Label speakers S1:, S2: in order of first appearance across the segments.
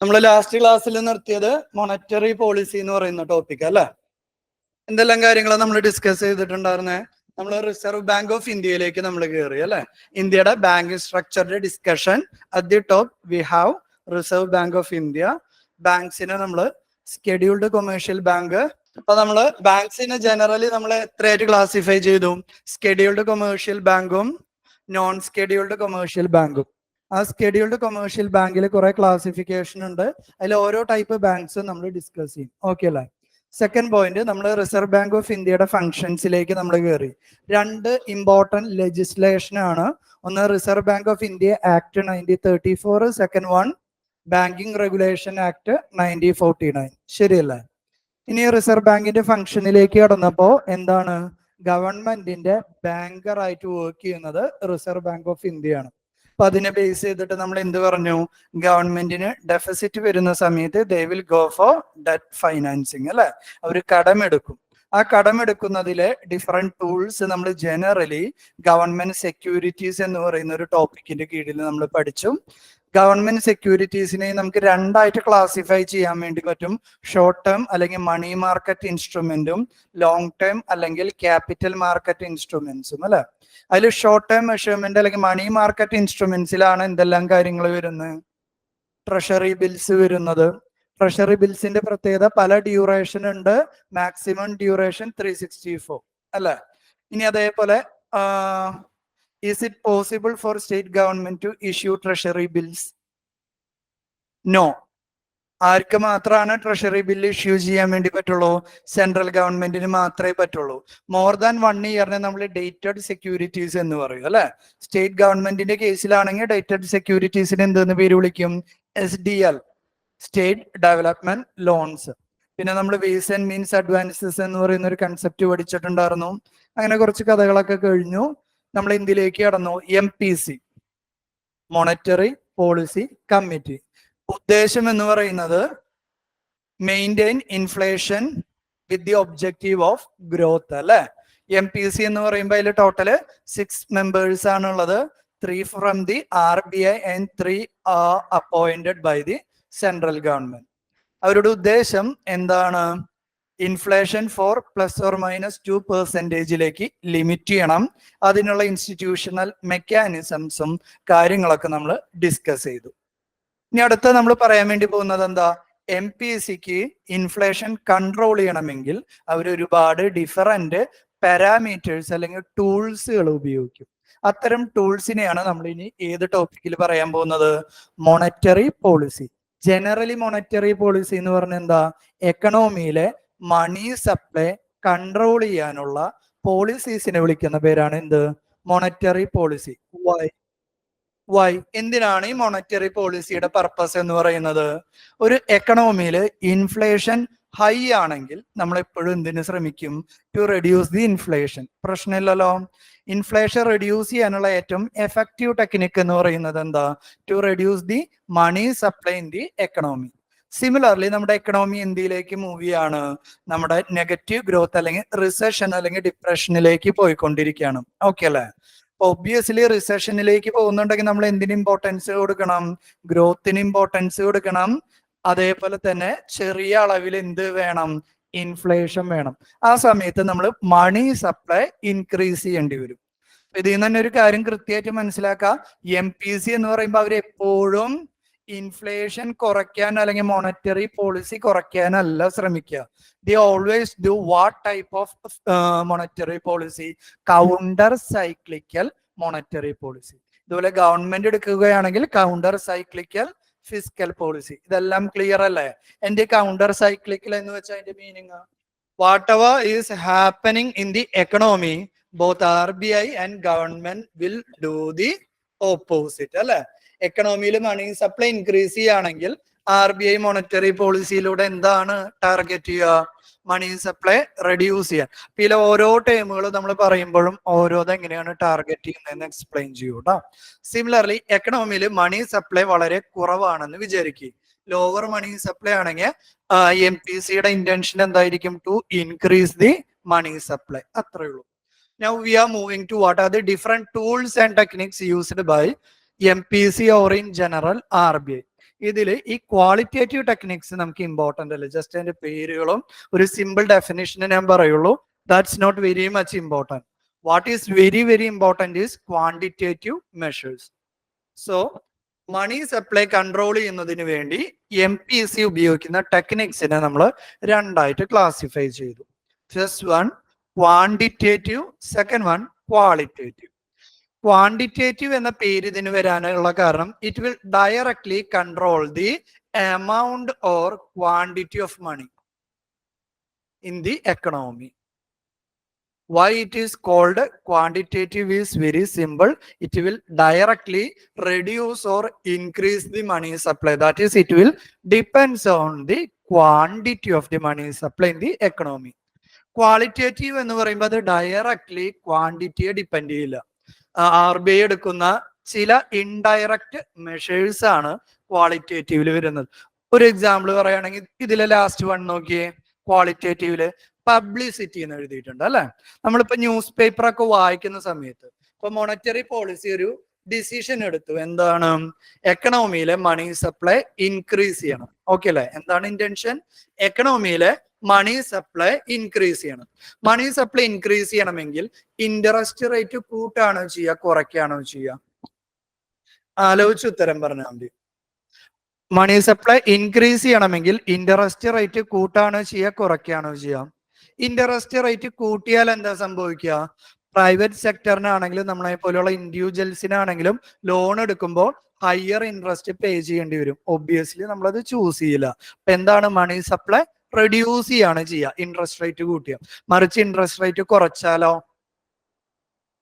S1: നമ്മൾ ലാസ്റ്റ് ക്ലാസ്സിൽ നിർത്തിയത് മോണിറ്ററി പോളിസി എന്ന് പറയുന്ന ടോപ്പിക് അല്ലെ. എന്തെല്ലാം കാര്യങ്ങളാണ് നമ്മൾ ഡിസ്കസ് ചെയ്തിട്ടുണ്ടായിരുന്നേ? നമ്മൾ റിസർവ് ബാങ്ക് ഓഫ് ഇന്ത്യയിലേക്ക് നമ്മൾ കയറി അല്ലെ. ഇന്ത്യയുടെ ബാങ്കിങ് സ്ട്രക്ചറിന്റെ discussion. At the top we have reserve bank of India. ബാങ്ക്സിനെ നമ്മൾ സ്കെഡ്യൂൾഡ് കൊമേഴ്ഷ്യൽ ബാങ്ക്. അപ്പൊ നമ്മള് ബാങ്ക്സിനെ ജനറലി നമ്മൾ എത്രയായിട്ട് ക്ലാസിഫൈ ചെയ്തു? സ്കെഡ്യൂൾഡ് കൊമേഴ്ഷ്യൽ ബാങ്കും നോൺ സ്കെഡ്യൂൾഡ് കൊമേഴ്ഷ്യൽ ബാങ്കും. ആ സ്കെഡ്യൂൾഡ് കൊമേഴ്ഷ്യൽ ബാങ്കിൽ കുറെ ക്ലാസിഫിക്കേഷൻ ഉണ്ട്. അതിൽ ഓരോ ടൈപ്പ് ബാങ്ക്സും നമ്മൾ ഡിസ്കസ് ചെയ്യും. ഓക്കെ അല്ലേ? സെക്കൻഡ് പോയിന്റ്, നമ്മൾ റിസർവ് ബാങ്ക് ഓഫ് ഇന്ത്യയുടെ ഫംഗ്ഷൻസിലേക്ക് നമ്മൾ കയറി. രണ്ട് ഇമ്പോർട്ടന്റ് ലെജിസ്ലേഷൻ ആണ്. ഒന്ന് reserve bank of India act 1934, second one banking regulation act 1949. ശരിയല്ലേ? ഇനി റിസർവ് ബാങ്കിന്റെ ഫംഗ്ഷനിലേക്ക് കടന്നപ്പോ എന്താണ്? ഗവൺമെന്റിന്റെ ബാങ്കർ ആയിട്ട് വർക്ക് ചെയ്യുന്നത് റിസർവ് ബാങ്ക് ഓഫ് ഇന്ത്യ ആണ്. അപ്പൊ അതിനെ ബേസ് ചെയ്തിട്ട് നമ്മൾ എന്ത് പറഞ്ഞു? ഗവൺമെന്റിന് ഡെഫിസിറ്റ് വരുന്ന സമയത്ത് they will go for debt financing അല്ലെ. അവർ കടമെടുക്കും. ആ കടമെടുക്കുന്നതിലെ ഡിഫറെന്റ് ടൂൾസ് നമ്മൾ ജനറലി ഗവൺമെന്റ് സെക്യൂരിറ്റീസ് എന്ന് പറയുന്ന ഒരു ടോപ്പിക്കിന്റെ കീഴിൽ നമ്മൾ പഠിച്ചു. ഗവൺമെന്റ് സെക്യൂരിറ്റീസിനെ നമുക്ക് രണ്ടായിട്ട് ക്ലാസിഫൈ ചെയ്യാൻ വേണ്ടി പറ്റും. ഷോർട്ട് ടേം അല്ലെങ്കിൽ മണി മാർക്കറ്റ് ഇൻസ്ട്രുമെന്റും ലോങ് ടേം അല്ലെങ്കിൽ ക്യാപിറ്റൽ മാർക്കറ്റ് ഇൻസ്ട്രുമെന്റ്സും അല്ലെ. അതിൽ ഷോർട്ട് ടേം മെഷർമെന്റ് അല്ലെങ്കിൽ മണി മാർക്കറ്റ് ഇൻസ്ട്രുമെന്റ്സിലാണ് എന്തെല്ലാം കാര്യങ്ങൾ വരുന്നത്? ട്രഷറി ബിൽസ് വരുന്നത്. ട്രഷറി ബിൽസിന്റെ പ്രത്യേകത പല ഡ്യൂറേഷൻ ഉണ്ട്. മാക്സിമം ഡ്യൂറേഷൻ 364 അല്ലെ. ഇനി അതേപോലെ is it possible for state government to issue treasury bills? No. ആർക്ക് മാത്രമാണ് ട്രഷറി ബില്ല് ഇഷ്യൂ ചെയ്യാൻ വേണ്ടി പറ്റുള്ളൂ? സെൻട്രൽ ഗവൺമെന്റിന് മാത്രമേ പറ്റുള്ളൂ. മോർ ദാൻ 1 ഇയറിനെ നമ്മൾ ഡേറ്റഡ് സെക്യൂരിറ്റീസ് എന്ന് പറയും അല്ലെ. സ്റ്റേറ്റ് ഗവൺമെന്റിന്റെ കേസിലാണെങ്കിൽ ഡേറ്റഡ് സെക്യൂരിറ്റീസിന് എന്തെന്ന് പേര് വിളിക്കും? SDL, state development loans. പിന്നെ നമ്മൾ വേസ് ആൻഡ് മീൻസ് അഡ്വാൻസസ് എന്ന് പറയുന്ന ഒരു കൺസെപ്റ്റ് പഠിച്ചിട്ടുണ്ടായിരുന്നു. അങ്ങനെ കുറച്ച് കഥകളൊക്കെ കഴിഞ്ഞു. നമ്മൾ ഇന്ത്യയിലേക്ക് കടന്നു. MPC, monetary policy committee. ഉദ്ദേശം എന്ന് പറയുന്നത് maintain inflation with the objective of growth അല്ലെ. MPC എന്ന് പറയുമ്പോൾ അതിൽ ടോട്ടല് 6 മെമ്പേഴ്സ് ആണുള്ളത്. 3 from the RBI and 3 appointed by the central government. അവരുടെ ഉദ്ദേശം എന്താണ്? ഇൻഫ്ലേഷൻ ഫോർ ±2% ലിമിറ്റ് ചെയ്യണം. അതിനുള്ള ഇൻസ്റ്റിറ്റ്യൂഷണൽ മെക്കാനിസംസും കാര്യങ്ങളൊക്കെ നമ്മൾ ഡിസ്കസ് ചെയ്തു. ഇനി അടുത്ത നമ്മൾ പറയാൻ വേണ്ടി പോകുന്നത് എന്താ? MPCക്ക് ഇൻഫ്ലേഷൻ കൺട്രോൾ ചെയ്യണമെങ്കിൽ അവർ ഒരുപാട് ഡിഫറൻറ്റ് പാരാമീറ്റേഴ്സ് അല്ലെങ്കിൽ ടൂൾസുകൾ ഉപയോഗിക്കും. അത്തരം ടൂൾസിനെയാണ് നമ്മൾ ഇനി ഏത് ടോപ്പിക്കിൽ പറയാൻ പോകുന്നത്? Monetary policy. Generally monetary policy എന്ന് പറഞ്ഞാൽ എന്താ? എക്കണോമിയിലെ മണി സപ്ലൈ കൺട്രോൾ ചെയ്യാനുള്ള പോളിസീസിനെ വിളിക്കുന്ന പേരാണ് എന്ത്? Monetary policy. വൈ? എന്തിനാണ് ഈ മോണിറ്ററി പോളിസിയുടെ പർപ്പസ് എന്ന് പറയുന്നത്? ഒരു എക്കണോമിയിൽ ഇൻഫ്ലേഷൻ ഹൈ ആണെങ്കിൽ നമ്മൾ എപ്പോഴും എന്തിനു ശ്രമിക്കും? To reduce the inflation. പ്രശ്നമില്ലല്ലോ. ഇൻഫ്ലേഷൻ റെഡ്യൂസ് ചെയ്യാനുള്ള ഏറ്റവും എഫക്റ്റീവ് ടെക്നിക്ക് എന്ന് പറയുന്നത് എന്താ? To reduce the money supply in the economy. Similarly നമ്മുടെ എക്കണോമി എന്തിലേക്ക് മൂവ് ചെയ്യാണ്? നമ്മുടെ നെഗറ്റീവ് ഗ്രോത്ത് അല്ലെങ്കിൽ റിസഷൻ അല്ലെങ്കിൽ ഡിപ്രഷനിലേക്ക് പോയിക്കൊണ്ടിരിക്കുകയാണ്. ഓക്കെ അല്ലേ? ഒബ്വിയസ്ലി റിസഷനിലേക്ക് പോകുന്നുണ്ടെങ്കിൽ നമ്മൾ എന്തിന് ഇമ്പോർട്ടൻസ് കൊടുക്കണം? ഗ്രോത്തിന് ഇമ്പോർട്ടൻസ് കൊടുക്കണം. അതേപോലെ തന്നെ ചെറിയ അളവിൽ എന്ത് വേണം? ഇൻഫ്ലേഷൻ വേണം. ആ സമയത്ത് നമ്മൾ മണി സപ്ലൈ ഇൻക്രീസ് ചെയ്യേണ്ടി വരും. ഇതിൽ നിന്ന് തന്നെ ഒരു കാര്യം കൃത്യമായിട്ട് മനസ്സിലാക്കുക. MPC എന്ന് പറയുമ്പോൾ അവർ എപ്പോഴും ഇൻഫ്ലേഷൻ കുറയ്ക്കാൻ അല്ലെങ്കിൽ മോണിറ്ററി പോളിസി കുറയ്ക്കാനല്ല ശ്രമിക്കുക. They always do what type of monetary policy? Counter cyclical monetary policy. ഇതുപോലെ ഗവൺമെന്റ് എടുക്കുകയാണെങ്കിൽ കൗണ്ടർ സൈക്ലിക്കൽ ഫിസ്ക്കൽ പോളിസി. ഇതെല്ലാം ക്ലിയർ അല്ലേ? എന്റെ കൗണ്ടർ സൈക്ലിക്കൽ എന്ന് വെച്ചാൽ അതിന്റെ meaning what ever is happening in the economy both RBI and government will do the opposite അല്ലെ. എക്കണോമിയിൽ മണി supply increase ചെയ്യുകയാണെങ്കിൽ RBI മോണിറ്ററി പോളിസിയിലൂടെ എന്താണ് ടാർഗറ്റ് ചെയ്യുക? മണി സപ്ലൈ റെഡ്യൂസ് ചെയ്യാൻ. പിന്നെ ഓരോ ടേമുകളും നമ്മൾ പറയുമ്പോഴും ഓരോത് എങ്ങനെയാണ് ടാർഗറ്റ് ചെയ്യുന്നതെന്ന് എക്സ്പ്ലെയിൻ ചെയ്യൂ കേട്ടോ. സിമിലർലി എക്കണോമിയിൽ മണി സപ്ലൈ വളരെ കുറവാണെന്ന് വിചാരിക്കുക. ലോവർ മണി സപ്ലൈ ആണെങ്കിൽ MPCയുടെ ഇന്റൻഷൻ എന്തായിരിക്കും? To increase the money supply. അത്രേ ഉള്ളൂ. Now we are moving to what are the different tools and techniques used by MPC or in general RBI. ഇതിൽ ഈ ക്വാളിറ്റേറ്റീവ് ടെക്നിക്സ് നമുക്ക് ഇമ്പോർട്ടന്റ് അല്ല. Just അതിന്റെ പേരുകളും ഒരു സിമ്പിൾ ഡെഫിനിഷന് ഞാൻ പറയുള്ളൂ. That's not very much important. What is very very important is quantitative measures. So money supply control ചെയ്യുന്നതിന് വേണ്ടി MPC ഉപയോഗിക്കുന്ന ടെക്നിക്സിനെ നമ്മൾ രണ്ടായിട്ട് ക്ലാസിഫൈ ചെയ്തു. First one quantitative, second one qualitative. Quantitative എന്ന പേര് ഇതിന് വരാനുള്ള കാരണം it will directly control the amount or quantity of money in the economy. Why it is called quantitative is very simple. It will directly reduce or increase the money supply. That is, it will depends on the quantity of the money supply in the economy. Qualitative എന്ന് പറയുമ്പോൾ അത് directly ക്വാണ്ടിറ്റിയെ depend ചെയ്യില്ല. RBI എടുക്കുന്ന ചില indirect measures ആണ് ക്വാളിറ്റേറ്റീവിൽ വരുന്നത്. ഒരു example പറയുകയാണെങ്കിൽ ഇതിലെ ലാസ്റ്റ് വൺ നോക്കിയേ. ക്വാളിറ്റേറ്റീവില് പബ്ലിസിറ്റി എന്ന് എഴുതിയിട്ടുണ്ട് അല്ലെ. നമ്മളിപ്പോ ന്യൂസ് പേപ്പർ ഒക്കെ വായിക്കുന്ന സമയത്ത് ഇപ്പൊ മോണിറ്ററി പോളിസി ഒരു ഡിസിഷൻ എടുത്തു. എന്താണ്? എക്കണോമിയിലെ മണി സപ്ലൈ ഇൻക്രീസ് ചെയ്യണം. ഓക്കെ അല്ലെ? എന്താണ് ഇന്റൻഷൻ? എക്കണോമിയിലെ മണി സപ്ലൈ ഇൻക്രീസ് ചെയ്യണം. മണി സപ്ലൈ ഇൻക്രീസ് ചെയ്യണമെങ്കിൽ ഇൻട്രസ്റ്റ് റേറ്റ് കൂട്ടാണോ ചെയ്യുക, കുറയ്ക്കാണോ ചെയ്യുക? ആലോചിച്ച് ഉത്തരം പറഞ്ഞാൽ മതി. മണി സപ്ലൈ ഇൻക്രീസ് ചെയ്യണമെങ്കിൽ ഇൻട്രസ്റ്റ് റേറ്റ് കൂട്ടാണോ ചെയ്യുക, കുറയ്ക്കാണോ ചെയ്യുക? ഇൻട്രസ്റ്റ് റേറ്റ് കൂട്ടിയാൽ എന്താ സംഭവിക്കുക? പ്രൈവറ്റ് സെക്ടറിനാണെങ്കിലും നമ്മളെ പോലെയുള്ള ഇൻഡിവിജ്വൽസിനാണെങ്കിലും ലോൺ എടുക്കുമ്പോൾ ഹയർ ഇൻട്രസ്റ്റ് പേ ചെയ്യേണ്ടി വരും. ഒബ്വിയസ്ലി നമ്മളത് ചൂസ് ചെയ്യില്ല. അപ്പൊ എന്താണ്? മണി സപ്ലൈ റെഡ്യൂസ് ചെയ്യാണ് ചെയ്യുക ഇൻട്രസ്റ്റ് റേറ്റ് കൂട്ടിയ. മറിച്ച് ഇൻട്രസ്റ്റ് റേറ്റ് കുറച്ചാലോ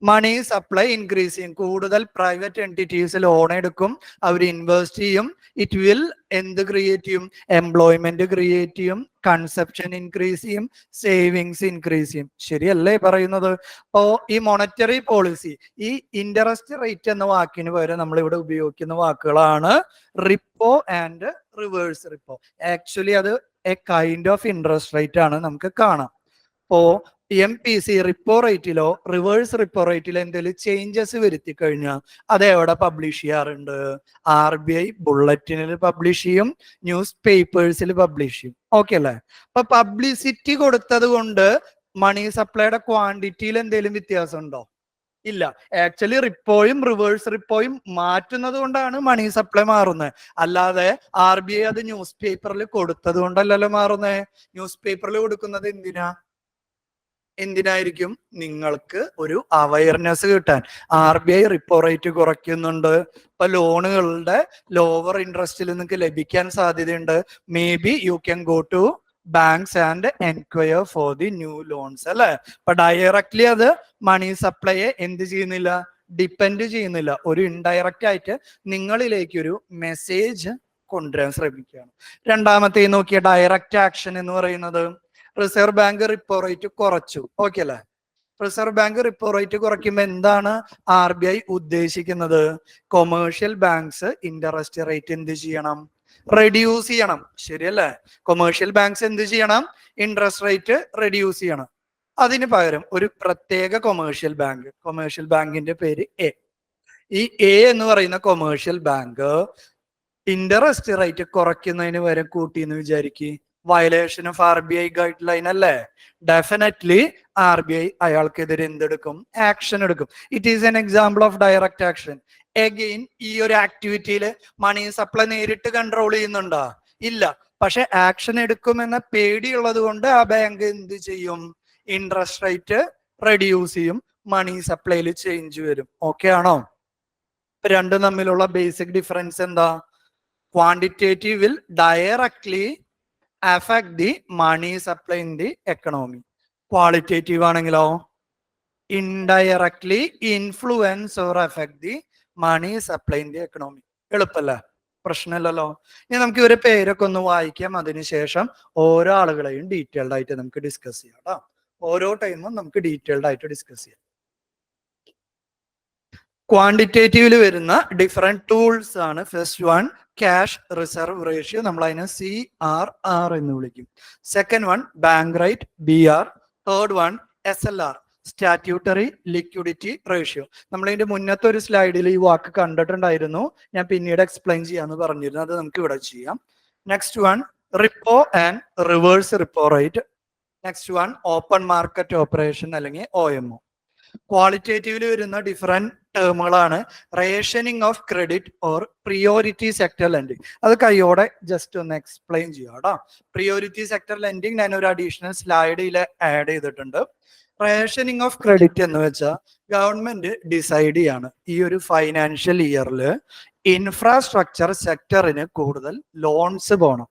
S1: മണി സപ്ലൈ ഇൻക്രീസ് ചെയ്യും. കൂടുതൽ പ്രൈവറ്റ് എൻറ്റിറ്റീസ് ലോൺ എടുക്കും, അവർ ഇൻവെസ്റ്റ് ചെയ്യും. ഇറ്റ് വിൽ എന്ത് ക്രിയേറ്റ് ചെയ്യും? എംപ്ലോയ്മെന്റ് ക്രിയേറ്റ് ചെയ്യും, കൺസപ്ഷൻ ഇൻക്രീസ് ചെയ്യും, സേവിങ്സ് ഇൻക്രീസ് ചെയ്യും. ശരിയല്ലേ പറയുന്നത്? അപ്പോ ഈ മോണിറ്ററി പോളിസി, ഈ ഇൻട്രസ്റ്റ് റേറ്റ് എന്ന വാക്കിന് പകരം നമ്മൾ ഇവിടെ ഉപയോഗിക്കുന്ന വാക്കുകളാണ് repo and reverse repo. Actually അത് a kind of interest rate ആണ് നമുക്ക് കാണാം. അപ്പോ MPC റിപ്പോ റേറ്റിലോ റിവേഴ്സ് റിപ്പോ റേറ്റിലോ എന്തെങ്കിലും ചേഞ്ചസ് വരുത്തി കഴിഞ്ഞാൽ അത് എവിടെ പബ്ലിഷ് ചെയ്യാറുണ്ട്? RBI ബുള്ളറ്റിനിൽ പബ്ലിഷ് ചെയ്യും, ന്യൂസ് പേപ്പേഴ്സിൽ പബ്ലിഷ് ചെയ്യും. ഓക്കെ അല്ലേ? അപ്പൊ പബ്ലിസിറ്റി കൊടുത്തത് കൊണ്ട് മണി സപ്ലൈയുടെ ക്വാണ്ടിറ്റിയിൽ എന്തെങ്കിലും വ്യത്യാസം ഉണ്ടോ? ഇല്ല. ആക്ച്വലി റിപ്പോയും റിവേഴ്സ് റിപ്പോയും മാറ്റുന്നത് കൊണ്ടാണ് മണി സപ്ലൈ മാറുന്നത്. അല്ലാതെ RBI അത് ന്യൂസ് പേപ്പറിൽ കൊടുത്തത് കൊണ്ടല്ലല്ലോ മാറുന്നത്. ന്യൂസ് പേപ്പറിൽ കൊടുക്കുന്നത് എന്തിനായിരിക്കും? നിങ്ങൾക്ക് ഒരു അവയർനെസ് കിട്ടാൻ. RBI റിപ്പോ റേറ്റ് കുറയ്ക്കുന്നുണ്ട്, ഇപ്പൊ ലോണുകളുടെ ലോവർ ഇൻട്രസ്റ്റിൽ നിങ്ങൾക്ക് ലഭിക്കാൻ സാധ്യതയുണ്ട്. Maybe you can go to banks and enquire for the new loans അല്ലെ. അപ്പൊ ഡയറക്ട്ലി അത് മണി സപ്ലൈയെ എന്ത് ചെയ്യുന്നില്ല? ഡിപ്പെൻഡ് ചെയ്യുന്നില്ല. ഒരു ഇൻഡയറക്റ്റ് ആയിട്ട് നിങ്ങളിലേക്ക് ഒരു മെസ്സേജ് കൊണ്ടുവരാൻ ശ്രമിക്കുകയാണ്. രണ്ടാമത്തെ നോക്കിയ ഡയറക്റ്റ് ആക്ഷൻ എന്ന് പറയുന്നത് റിസർവ് ബാങ്ക് റിപ്പോ റേറ്റ് കുറച്ചു. ഓക്കെ അല്ലെ? റിസർവ് ബാങ്ക് റിപ്പോ റേറ്റ് കുറയ്ക്കുമ്പോൾ എന്താണ് RBI ഉദ്ദേശിക്കുന്നത്? കൊമേഴ്ഷ്യൽ ബാങ്ക്സ് ഇൻട്രസ്റ്റ് റേറ്റ് എന്ത് ചെയ്യണം? റെഡ്യൂസ് ചെയ്യണം. ശരിയല്ലേ? കൊമേഴ്ഷ്യൽ ബാങ്ക്സ് എന്ത് ചെയ്യണം? ഇൻട്രസ്റ്റ് റേറ്റ് റെഡ്യൂസ് ചെയ്യണം. അതിന് പകരം ഒരു പ്രത്യേക കൊമേഴ്ഷ്യൽ ബാങ്കിന്റെ പേര് A. ഈ A എന്ന് പറയുന്ന കൊമേഴ്ഷ്യൽ ബാങ്ക് ഇൻട്രസ്റ്റ് റേറ്റ് കുറയ്ക്കുന്നതിന് പകരം കൂട്ടി എന്ന് വിചാരിക്കുക. Violation of RBI guideline അല്ലേ? ഡെഫിനറ്റ്ലി RBI അയാൾക്കെതിരെ എന്തെടുക്കും? ആക്ഷൻ എടുക്കും. It is an example of direct action. Again ഈ ഒരു ആക്ടിവിറ്റിയിൽ മണി സപ്ലൈ നേരിട്ട് കൺട്രോൾ ചെയ്യുന്നുണ്ടോ? ഇല്ല. പക്ഷെ ആക്ഷൻ എടുക്കുമെന്ന പേടിയുള്ളത് കൊണ്ട് ആ ബാങ്ക് എന്ത് ചെയ്യും? ഇൻട്രസ്റ്റ് റേറ്റ് റെഡ്യൂസ് ചെയ്യും, മണി സപ്ലൈയിൽ ചേഞ്ച് വരും. ഓക്കെ ആണോ? രണ്ടും തമ്മിലുള്ള ബേസിക് ഡിഫറൻസ് എന്താ? Quantitative will directly affect the money supply in the economy. Qualitative ആണെങ്കിലോ indirectly influence or affect the money supply in the economy. എളുപ്പല്ലേ? പ്രശ്നമില്ലല്ലോ. ഇനി നമുക്ക് ഇവരെ പേരൊക്കെ ഒന്ന് വായിക്കാം. അതിനുശേഷം ഓരോ ആളുകളെയും ഡീറ്റെയിൽഡ് ആയിട്ട് നമുക്ക് ഡിസ്കസ് ചെയ്യാം കേട്ടോ. ഓരോ ടൈമും നമുക്ക് ഡീറ്റെയിൽഡ് ആയിട്ട് ഡിസ്കസ് ചെയ്യാം. ക്വാണ്ടിറ്റേറ്റീവിൽ വരുന്ന ഡിഫറെന്റ് ടൂൾസ് ആണ്. First one cash reserve ratio, നമ്മൾ അതിനെ CRR എന്ന് വിളിക്കും. Second one bank rate BR. Third one SLR, statutory liquidity ratio. നമ്മൾ ഇതിന്റെ മുന്നത്തെ ഒരു സ്ലൈഡിൽ ഈ വാക്ക് കണ്ടിട്ടുണ്ടായിരുന്നു, ഞാൻ പിന്നീട് എക്സ്പ്ലെയിൻ ചെയ്യാന്ന് പറഞ്ഞിരുന്നു, അത് നമുക്ക് ഇവിടെ ചെയ്യാം. Next one repo and reverse repo rate. Next one open market operation അല്ലെങ്കിൽ OMO. ക്വാളിറ്റേറ്റീവിൽ വരുന്ന ഡിഫറെന്റ് ടേമുകളാണ് rationing of credit or priority sector lending. അത് കൈയോടെ ജസ്റ്റ് ഒന്ന് എക്സ്പ്ലെയിൻ ചെയ്യാം കേട്ടോ. പ്രിയോറിറ്റി സെക്ടർ ലെൻഡിങ് ഞാൻ ഒരു അഡീഷണൽ സ്ലൈഡിൽ ആഡ് ചെയ്തിട്ടുണ്ട്. റേഷനിങ് ഓഫ് ക്രെഡിറ്റ് എന്ന് വെച്ചാൽ ഗവൺമെന്റ് ഡിസൈഡ് ചെയ്യാണ് ഈ ഒരു ഫൈനാൻഷ്യൽ ഇയറിൽ ഇൻഫ്രാസ്ട്രക്ചർ സെക്ടറിന് കൂടുതൽ ലോൺസ് പോകണം.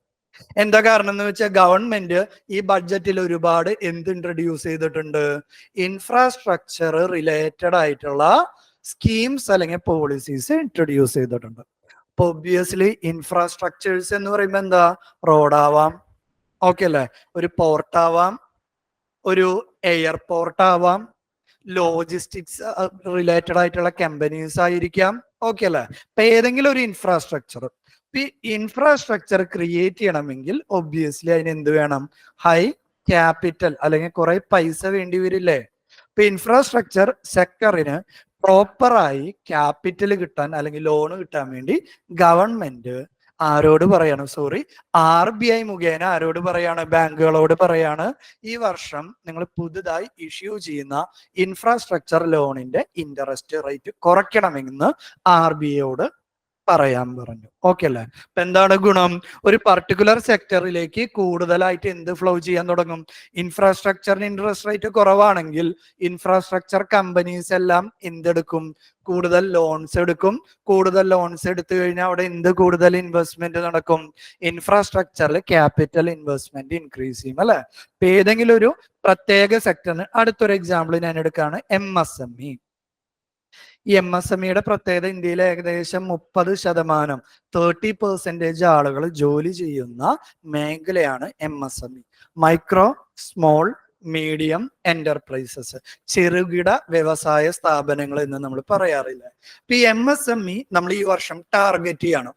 S1: എന്താ കാരണം എന്ന് വെച്ചാൽ ഗവൺമെന്റ് ഈ ബഡ്ജറ്റിൽ ഒരുപാട് എന്ത് ഇൻട്രൊഡ്യൂസ് ചെയ്തിട്ടുണ്ട്, ഇൻഫ്രാസ്ട്രക്ചർ റിലേറ്റഡ് ആയിട്ടുള്ള സ്കീംസ് അല്ലെങ്കിൽ പോളിസീസ് ഇൻട്രൊഡ്യൂസ് ചെയ്തിട്ടുണ്ട്. അപ്പൊ ഒബ്വിയസ്ലി ഇൻഫ്രാസ്ട്രക്ചേഴ്സ് എന്ന് പറയുമ്പോൾ എന്താ, റോഡാവാം, ഓക്കെ അല്ലേ, ഒരു പോർട്ടാവാം, ഒരു എയർപോർട്ട് ആവാം, ലോജിസ്റ്റിക്സ് റിലേറ്റഡ് ആയിട്ടുള്ള കമ്പനീസ് ആയിരിക്കാം, ഓക്കെ അല്ലേ. അപ്പൊ ഏതെങ്കിലും ഒരു ഇൻഫ്രാസ്ട്രക്ചർ, ഈ ഇൻഫ്രാസ്ട്രക്ചർ ക്രിയേറ്റ് ചെയ്യണമെങ്കിൽ ഒബ്വിയസ്ലി അതിന് എന്ത് വേണം, ഹൈ ക്യാപിറ്റൽ അല്ലെങ്കിൽ കുറെ പൈസ വേണ്ടി വരില്ലേ. ഇപ്പൊ ഇൻഫ്രാസ്ട്രക്ചർ സെക്ടറിന് പ്രോപ്പറായി ക്യാപിറ്റൽ കിട്ടാൻ അല്ലെങ്കിൽ ലോൺ കിട്ടാൻ വേണ്ടി ഗവൺമെന്റ് ആരോട് പറയാണ്, സോറി, RBI മുഖേന ആരോട് പറയാണ്, ബാങ്കുകളോട് പറയാണ്, ഈ വർഷം നിങ്ങൾ പുതുതായി ഇഷ്യൂ ചെയ്യുന്ന ഇൻഫ്രാസ്ട്രക്ചർ ലോണിന്റെ ഇൻട്രസ്റ്റ് റേറ്റ് കുറയ്ക്കണമെന്ന് RBIയോട് പറയാൻ പറഞ്ഞു, ഓക്കെ അല്ലേ. അപ്പൊ എന്താണ് ഗുണം, ഒരു പർട്ടിക്കുലർ സെക്ടറിലേക്ക് കൂടുതലായിട്ട് എന്ത് ഫ്ലോ ചെയ്യാൻ തുടങ്ങും, ഇൻഫ്രാസ്ട്രക്ചറിന് ഇൻട്രസ്റ്റ് റേറ്റ് കുറവാണെങ്കിൽ ഇൻഫ്രാസ്ട്രക്ചർ കമ്പനീസ് എല്ലാം എന്തെടുക്കും, കൂടുതൽ ലോൺസ് എടുക്കും. കൂടുതൽ ലോൺസ് എടുത്തു കഴിഞ്ഞാൽ അവിടെ എന്ത് കൂടുതൽ ഇൻവെസ്റ്റ്മെന്റ് നടക്കും, ഇൻഫ്രാസ്ട്രക്ചറിൽ ക്യാപിറ്റൽ ഇൻവെസ്റ്റ്മെന്റ് ഇൻക്രീസ് ചെയ്യും അല്ലെ. ഇപ്പൊ ഏതെങ്കിലും ഒരു പ്രത്യേക സെക്ടറിന്, അടുത്തൊരു എക്സാമ്പിൾ ഞാൻ എടുക്കുകയാണ്, MSME. ഈ MSMEയുടെ പ്രത്യേകത ഇന്ത്യയിലെ ഏകദേശം 30%, 30% ആളുകൾ ജോലി ചെയ്യുന്ന മേഖലയാണ് MSME, micro small medium enterprises, ചെറുകിട വ്യവസായ സ്ഥാപനങ്ങൾ എന്ന് നമ്മൾ പറയാറില്ല. ഇപ്പൊ ഈ MSME നമ്മൾ ഈ വർഷം ടാർഗറ്റ് ചെയ്യണം.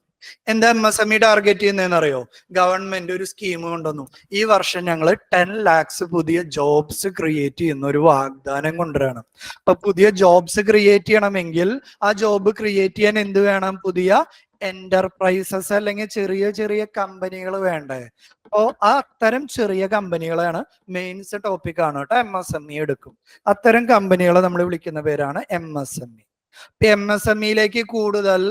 S1: എന്താ MSME ടാർഗറ്റ് ചെയ്യുന്നതെന്ന് അറിയോ, ഗവൺമെന്റ് ഒരു സ്കീം കൊണ്ടുവന്നു, ഈ വർഷം ഞങ്ങൾ 10 lakhs പുതിയ ജോബ്സ് ക്രിയേറ്റ് ചെയ്യുന്ന ഒരു വാഗ്ദാനം കൊണ്ടുവരണം. അപ്പൊ പുതിയ ജോബ്സ് ക്രിയേറ്റ് ചെയ്യണമെങ്കിൽ ആ ജോബ് ക്രിയേറ്റ് ചെയ്യാൻ എന്ത് വേണം, പുതിയ എന്റർപ്രൈസസ് അല്ലെങ്കിൽ ചെറിയ ചെറിയ കമ്പനികൾ വേണ്ടേ. അപ്പോ ആ അത്തരം ചെറിയ കമ്പനികളാണ് മെയിൻസ് ടോപ്പിക് ആണ് കേട്ടോ, MSME എടുക്കും. അത്തരം കമ്പനികളെ നമ്മൾ വിളിക്കുന്ന പേരാണ് MSME. MSMEയിലേക്ക് കൂടുതൽ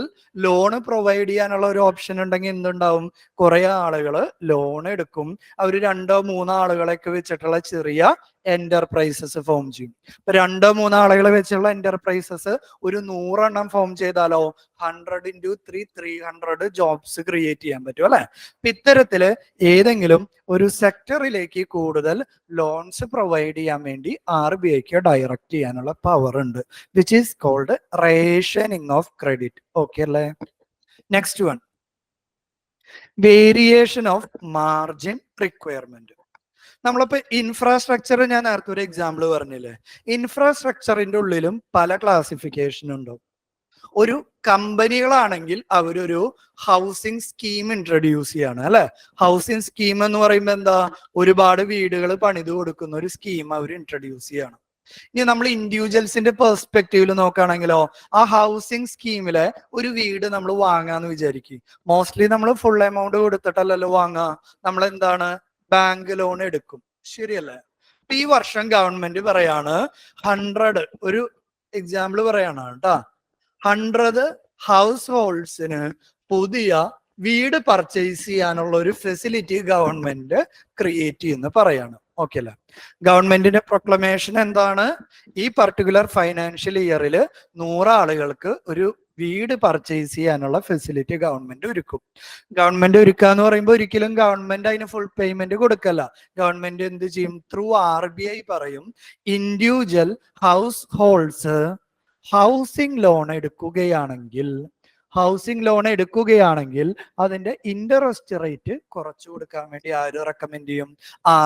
S1: ലോൺ പ്രൊവൈഡ് ചെയ്യാനുള്ള ഒരു ഓപ്ഷൻ ഉണ്ടെങ്കിൽ എന്തുണ്ടാവും, കുറെ ആളുകൾ ലോൺ എടുക്കും. അവർ 2-3 ആളുകളൊക്കെ വെച്ചിട്ടുള്ള ചെറിയ എന്റർപ്രൈസസ് ഫോം ചെയ്യും. ഇപ്പൊ 2-3 ആളുകളെ വെച്ചുള്ള എന്റർപ്രൈസസ് ഒരു 100 എണ്ണം ഫോം ചെയ്താലോ 100 into 3 300 ജോബ്സ് ക്രിയേറ്റ് ചെയ്യാൻ പറ്റും അല്ലെ. ഇത്തരത്തില് ഏതെങ്കിലും ഒരു സെക്ടറിലേക്ക് കൂടുതൽ ലോൺസ് പ്രൊവൈഡ് ചെയ്യാൻ വേണ്ടി RBIക്ക് ഡയറക്റ്റ് ചെയ്യാനുള്ള പവർ ഉണ്ട്, which is called rationing of credit, okay അല്ലേ. Next one, variation of margin requirement. നമ്മളിപ്പോ ഇൻഫ്രാസ്ട്രക്ചർ, ഞാൻ നേരത്തെ ഒരു എക്സാമ്പിൾ പറഞ്ഞില്ലേ, ഇൻഫ്രാസ്ട്രക്ചറിന്റെ ഉള്ളിലും പല ക്ലാസിഫിക്കേഷൻ ഉണ്ടാവും. ഒരു കമ്പനികളാണെങ്കിൽ അവരൊരു ഹൗസിംഗ് സ്കീം ഇൻട്രൊഡ്യൂസ് ചെയ്യാണ് അല്ലെ. ഹൗസിംഗ് സ്കീം എന്ന് പറയുമ്പോൾ എന്താ, ഒരുപാട് വീടുകൾ പണിത് കൊടുക്കുന്ന ഒരു സ്കീം അവർ ഇൻട്രൊഡ്യൂസ് ചെയ്യാണ്. ഇനി നമ്മൾ ഇൻഡിവിജ്വൽസിന്റെ പെർസ്പെക്റ്റീവിൽ നോക്കുകയാണെങ്കിലോ, ആ ഹൗസിംഗ് സ്കീമിലെ ഒരു വീട് നമ്മൾ വാങ്ങാന്ന് വിചാരിക്കും, മോസ്റ്റ്ലി നമ്മൾ ഫുൾ എമൗണ്ട് കൊടുത്തിട്ടല്ലല്ലോ വാങ്ങാ, നമ്മൾ എന്താണ്, ബാങ്ക് ലോൺ എടുക്കും, ശരിയല്ലേ. ഈ വർഷം ഗവൺമെന്റ് പറയാണ് 100, ഒരു എക്സാമ്പിൾ പറയാണ് കേട്ടാ, 100 ഹൗസ് ഹോൾഡ്സിന് പുതിയ വീട് പർച്ചേസ് ചെയ്യാനുള്ള ഒരു ഫെസിലിറ്റി ഗവൺമെന്റ് ക്രിയേറ്റ് ചെയ്യുന്ന പറയാണ്, ഓക്കെ അല്ലേ. ഗവൺമെന്റിന്റെ പ്രൊക്ലമേഷൻ എന്താണ്, ഈ പർട്ടിക്കുലർ ഫൈനാൻഷ്യൽ ഇയറിൽ 100 ആളുകൾക്ക് ഒരു വീട് പർച്ചേസ് ചെയ്യാനുള്ള ഫെസിലിറ്റി ഗവൺമെന്റ് ഒരുക്കും. ഗവൺമെന്റ് ഒരുക്കുക എന്ന് പറയുമ്പോൾ ഒരിക്കലും ഗവൺമെന്റ് അതിന് ഫുൾ പേയ്മെന്റ് കൊടുക്കല്ല. ഗവൺമെന്റ് എന്ത് ചെയ്യും, ത്രൂ RBI പറയും, individual house holds housing loan എടുക്കുകയാണെങ്കിൽ അതിന്റെ ഇൻട്രസ്റ്റ് റേറ്റ് കുറച്ചു കൊടുക്കാൻ വേണ്ടി ആര് റെക്കമെൻഡ് ചെയ്യും,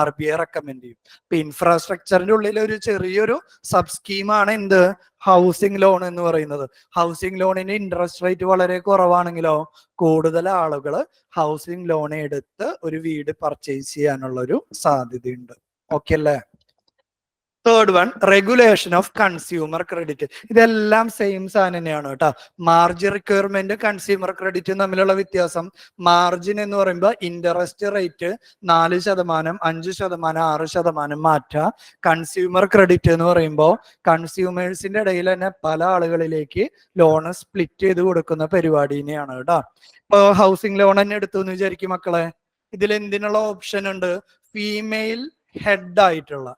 S1: RBI റെക്കമെൻഡ് ചെയ്യും. ഇപ്പൊ ഇൻഫ്രാസ്ട്രക്ചറിന്റെ ഉള്ളിൽ ഒരു ചെറിയൊരു സബ് സ്കീമാണ് എന്ത്, ഹൗസിംഗ് ലോൺ എന്ന് പറയുന്നത്. ഹൗസിംഗ് ലോണിന്റെ ഇൻട്രസ്റ്റ് റേറ്റ് വളരെ കുറവാണെങ്കിലോ കൂടുതൽ ആളുകൾ ഹൗസിംഗ് ലോൺ എടുത്ത് ഒരു വീട് പർച്ചേസ് ചെയ്യാനുള്ള ഒരു സാധ്യതയുണ്ട്, ഓക്കെ അല്ലേ. Third one regulation of consumer credit. ഇതെല്ലാം സെയിം സാധനം തന്നെയാണ് കേട്ടോ. മാർജിൻ റിക്വയർമെന്റ് കൺസ്യൂമർ ക്രെഡിറ്റും തമ്മിലുള്ള വ്യത്യാസം, മാർജിൻ എന്ന് പറയുമ്പോൾ ഇൻട്രസ്റ്റ് റേറ്റ് 4%, 5%, 6% മാറ്റാം. കൺസ്യൂമർ ക്രെഡിറ്റ് എന്ന് പറയുമ്പോൾ കൺസ്യൂമേഴ്സിന്റെ ഇടയിൽ തന്നെ പല ആളുകളിലേക്ക് ലോണ് സ്പ്ലിറ്റ് ചെയ്ത് കൊടുക്കുന്ന പരിപാടിനെയാണ് കേട്ടോ. ഇപ്പൊ ഹൗസിംഗ് ലോൺ തന്നെ എടുത്തു എന്ന് വിചാരിക്കും മക്കളെ. ഇതിൽ എന്തിനുള്ള ഓപ്ഷൻ ഉണ്ട്? ഫീമെയിൽ ഹെഡ് ആയിട്ടുള്ള.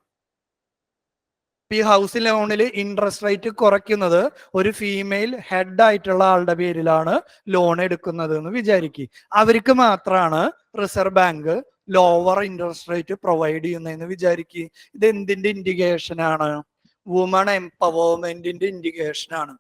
S1: ഈ ഹൗസിംഗ് ലോണിൽ ഇൻട്രസ്റ്റ് റേറ്റ് കുറയ്ക്കുന്നത് ഒരു ഫീമെയിൽ ഹെഡ് ആയിട്ടുള്ള ആളുടെ പേരിലാണ് ലോൺ എടുക്കുന്നത് എന്ന് വിചാരിക്കുക. അവർക്ക് മാത്രമാണ് reserve bank lower interest rate provide ചെയ്യുന്നതെന്ന് വിചാരിക്കുക. ഇത് എന്തിന്റെ ഇൻഡിക്കേഷൻ ആണ്? വുമൺ എംപവർമെന്റിന്റെ ഇൻഡിക്കേഷൻ ആണ്.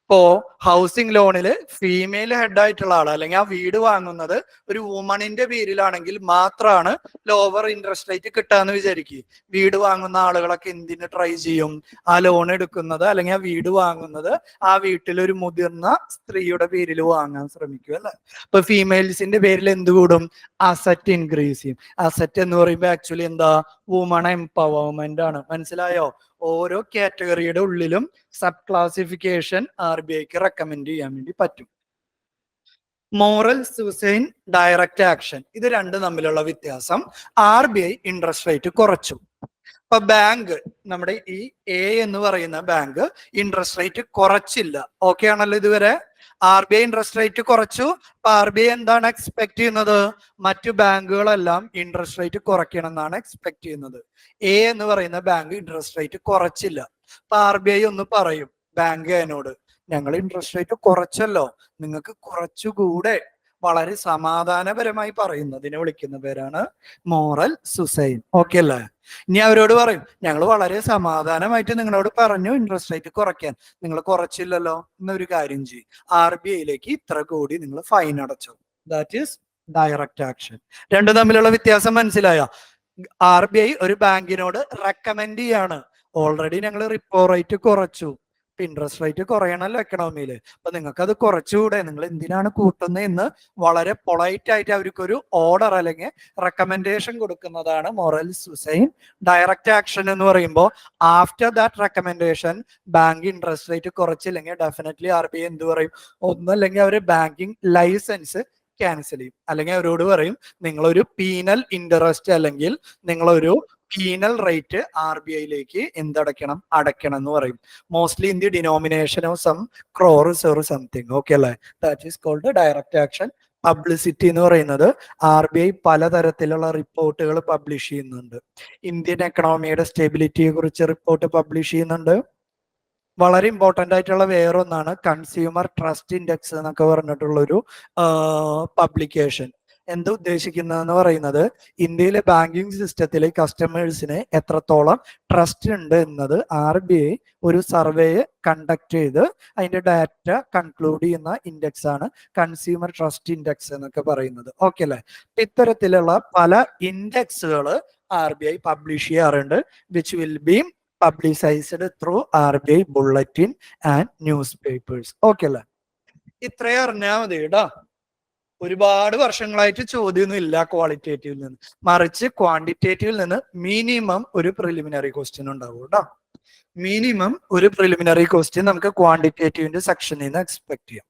S1: ഇപ്പോ ഹൗസിംഗ് ലോണില് ഫീമെയിൽ ഹെഡ് ആയിട്ടുള്ള ആൾ അല്ലെങ്കിൽ ആ വീട് വാങ്ങുന്നത് ഒരു വുമണിന്റെ പേരിലാണെങ്കിൽ മാത്രമാണ് ലോവർ ഇൻട്രസ്റ്റ് റേറ്റ് കിട്ടാന്ന് വിചാരിക്കുക. വീട് വാങ്ങുന്ന ആളുകളൊക്കെ എന്തിന് ട്രൈ ചെയ്യും? ആ ലോൺ എടുക്കുന്നത് അല്ലെങ്കിൽ ആ വീട് വാങ്ങുന്നത് ആ വീട്ടിലൊരു മുതിർന്ന സ്ത്രീയുടെ പേരിൽ വാങ്ങാൻ ശ്രമിക്കും അല്ലെ. ഇപ്പൊ ഫീമെയിൽസിന്റെ പേരിൽ എന്ത് കൂടും? അസറ്റ് ഇൻക്രീസ് ചെയ്യും. അസറ്റ് എന്ന് പറയുമ്പോൾ ആക്ച്വലി എന്താ? വുമൺ എംപവർമെന്റ് ആണ്. മനസ്സിലായോ? ഓരോ കാറ്റഗറിയുടെ ഉള്ളിലും സബ് ക്ലാസിഫിക്കേഷൻ RBIക്ക് റെക്കമെൻഡ് ചെയ്യാൻ വേണ്ടി പറ്റും. മോറൽ സൂസൈൻ, ഡയറക്റ്റ് ആക്ഷൻ, ഇത് രണ്ടും തമ്മിലുള്ള വ്യത്യാസം. RBI ഇൻട്രസ്റ്റ് റേറ്റ് കുറച്ചു. ഇപ്പൊ ബാങ്ക്, നമ്മുടെ ഈ A എന്ന് പറയുന്ന ബാങ്ക് ഇൻട്രസ്റ്റ് റേറ്റ് കുറച്ചില്ല. ഓക്കെ ആണല്ലോ ഇതുവരെ? RBI ഇൻട്രസ്റ്റ് റേറ്റ് കുറച്ചു. അപ്പൊ RBI എന്താണ് എക്സ്പെക്ട് ചെയ്യുന്നത്? മറ്റു ബാങ്കുകളെല്ലാം ഇൻട്രസ്റ്റ് റേറ്റ് കുറയ്ക്കണം എന്നാണ് എക്സ്പെക്ട് ചെയ്യുന്നത്. A എന്ന് പറയുന്ന ബാങ്ക് ഇൻട്രസ്റ്റ് റേറ്റ് കുറച്ചില്ല. അപ്പൊ RBI ഒന്ന് പറയും ബാങ്കിനോട്, ഞങ്ങൾ ഇൻട്രസ്റ്റ് റേറ്റ് കുറച്ചല്ലോ, നിങ്ങൾക്ക് കുറച്ചുകൂടെ. വളരെ സമാധാനപരമായി പറയുന്നതിനെ വിളിക്കുന്ന പേരാണ് മോറൽ സുസൈൻ. ഓക്കെ അല്ലേ? ഇനി അവരോട് പറയും, ഞങ്ങൾ വളരെ സമാധാനമായിട്ട് നിങ്ങളോട് പറഞ്ഞു ഇൻട്രസ്റ്റ് റേറ്റ് കുറയ്ക്കാൻ, നിങ്ങൾ കുറച്ചില്ലല്ലോ, എന്നൊരു കാര്യം ചെയ്യും, RBIയിലേക്ക് ഇത്ര കോടി നിങ്ങൾ ഫൈൻ അടച്ചു. That is direct action. രണ്ടും തമ്മിലുള്ള വ്യത്യാസം മനസ്സിലായോ? RBI ഒരു ബാങ്കിനോട് റെക്കമെൻഡ് ചെയ്യാണ്, ഓൾറെഡി ഞങ്ങൾ റിപ്പോ റേറ്റ് കുറച്ചു, ഇൻട്രസ്റ്റ് റേറ്റ് കുറയണല്ലോ എക്കണോമിയില്, അപ്പൊ നിങ്ങൾക്ക് അത് കുറച്ചുകൂടെ, നിങ്ങൾ എന്തിനാണ് കൂട്ടുന്നത് എന്ന് വളരെ പൊളൈറ്റ് ആയിട്ട് അവർക്കൊരു ഓർഡർ അല്ലെങ്കിൽ റെക്കമെൻഡേഷൻ കൊടുക്കുന്നതാണ് മോറൽ സുസൈൻ. ഡയറക്റ്റ് ആക്ഷൻ എന്ന് പറയുമ്പോൾ after that recommendation bank interest rate കുറച്ചില്ലെങ്കിൽ ഡെഫിനറ്റ്ലി RBI എന്ത് പറയും? ഒന്നല്ലെങ്കിൽ അവർ ബാങ്കിങ് ലൈസൻസ് ക്യാൻസൽ ചെയ്യും, അല്ലെങ്കിൽ അവരോട് പറയും നിങ്ങളൊരു പീനൽ ഇൻട്രസ്റ്റ് അല്ലെങ്കിൽ നിങ്ങളൊരു പീനൽ റേറ്റ് RBIയിലേക്ക് എന്തടയ്ക്കണം? അടയ്ക്കണം എന്ന് പറയും. Mostly in the denomination of some crores or something. Okay അല്ലേ? That is called direct action. Publicity എന്ന് പറയുന്നത് RBI പലതരത്തിലുള്ള റിപ്പോർട്ടുകൾ പബ്ലിഷ് ചെയ്യുന്നുണ്ട്. ഇന്ത്യൻ എക്കണോമിയുടെ സ്റ്റെബിലിറ്റിയെ കുറിച്ച് റിപ്പോർട്ട് പബ്ലിഷ് ചെയ്യുന്നുണ്ട്. വളരെ ഇമ്പോർട്ടൻ്റ് ആയിട്ടുള്ള വേറൊന്നാണ് കൺസ്യൂമർ ട്രസ്റ്റ് ഇൻഡെക്സ് എന്നൊക്കെ പറഞ്ഞിട്ടുള്ളൊരു പബ്ലിക്കേഷൻ. എന്താ ഉദ്ദേശിക്കുന്നതെന്ന് പറയുന്നത് ഇന്ത്യയിലെ ബാങ്കിങ് സിസ്റ്റത്തിൽ കസ്റ്റമേഴ്സിന് എത്രത്തോളം ട്രസ്റ്റ് ഉണ്ട് എന്നത് RBI ഒരു സർവേ കണ്ടക്ട് ചെയ്ത് അതിന്റെ ഡാറ്റ കൺക്ലൂഡ് ചെയ്യുന്ന ഇൻഡെക്സ് ആണ് കൺസ്യൂമർ ട്രസ്റ്റ് ഇൻഡെക്സ് എന്നൊക്കെ പറയുന്നത്. ഓക്കെ അല്ലെ? ഇത്തരത്തിലുള്ള പല ഇൻഡെക്സുകൾ RBI പബ്ലിഷ് ചെയ്യാറുണ്ട്, which will be publicized through RBI bulletin and newspapers. Okay അല്ലേ? ഇത്രയും അറിഞ്ഞാൽ മതി കേട്ടോ. ഒരുപാട് വർഷങ്ങളായിട്ട് ചോദ്യമൊന്നും ഇല്ല ക്വാളിറ്റേറ്റീവിൽ നിന്ന്, മറിച്ച് ക്വാണ്ടിറ്റേറ്റീവിൽ നിന്ന് മിനിമം ഒരു പ്രിലിമിനറി ക്വസ്റ്റ്യൻ ഉണ്ടാവും കേട്ടോ. മിനിമം ഒരു പ്രിലിമിനറി ക്വസ്റ്റ്യൻ നമുക്ക് ക്വാണ്ടിറ്റേറ്റീവിന്റെ സെക്ഷനിൽ നിന്ന് എക്സ്പെക്ട് ചെയ്യാം.